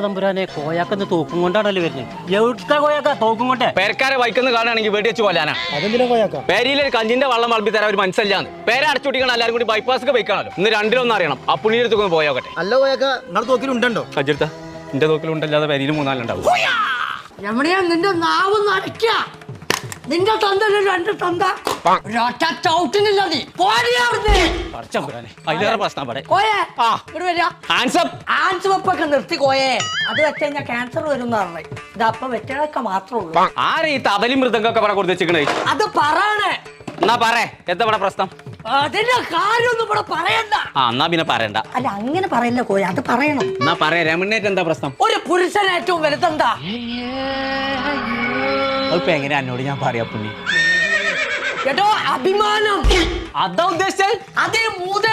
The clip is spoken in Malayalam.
തമ്പുരാനെ കോയാക്കെന്ന് തോക്കും കൊണ്ടാണല്ലോ വരുന്നത്. എവിടുത്തെ കോയാക്ക തോക്കും കൊണ്ടേ? പേരക്കാരെ വൈക്കുന്ന കാണുകയാണെങ്കിൽ വെടി വെച്ച് കൊല്ലാനാ. പേരിലെ കഞ്ചിന്റെ വള്ളം വളമ്പി തരാൻ ഒരു മനസ്സിലാണ്. പേരെ അടച്ചുടിക്കണം, എല്ലാവരും കൂടി ബൈപ്പാസ് വെക്കണല്ലോ. ഇന്ന് രണ്ടിലൊന്നും അറിയണം. ആ പുണ്യടുത്തൊന്ന് പോയോട്ടെ. അല്ല കോയാക്ക നിങ്ങൾ തോക്കിലുണ്ടോ? സജ്ജടുത്ത എന്റെ തോക്കിലുണ്ടല്ലാതെ പേരിൽ 3-4 എവിടെയാ നിന്റെ നാവ് നടക്ക? നിന്റെ തന്ത രണ്ട് തന്ത ചവിട്ടിനില്ല. നീ ആൻസപ്പൊക്കെ നിർത്തി കോയേ. അത് വെച്ച് കഴിഞ്ഞാൽ ക്യാൻസർ വരും പറഞ്ഞു. ഇത് അപ്പൊ വെറ്റണൊക്കെ മാത്രമേ ഉള്ളൂ. ആരെ ഈ തബലി മൃദംഗൊക്കെ പറ കൊടുത്ത് വെച്ചിക്കണേ? അത് പറയണേ. എന്നാ പറേ, എന്താ ഇവിടെ പ്രശ്നം? അതിന്റെ കാര്യമൊന്നും ഇവിടെ പറയണ്ട. എന്നാ പിന്നെ പറയണ്ട. അല്ല അങ്ങനെ പറയല്ല കോയ, അത് പറയണം. എന്നാ പറയാ, രമണ്ണേറ്റ് എന്താ പ്രശ്നം? ഒരു പുരുഷൻ ഏറ്റവും വലുതെന്താ? അതിപ്പോ എങ്ങനെ എന്നോട് ഞാൻ പറയാ പുണ്ണി? കേട്ടോ, അഭിമാനം. അതാ ഉദ്ദേശിച്ചത്. അതേ മൂന്ന്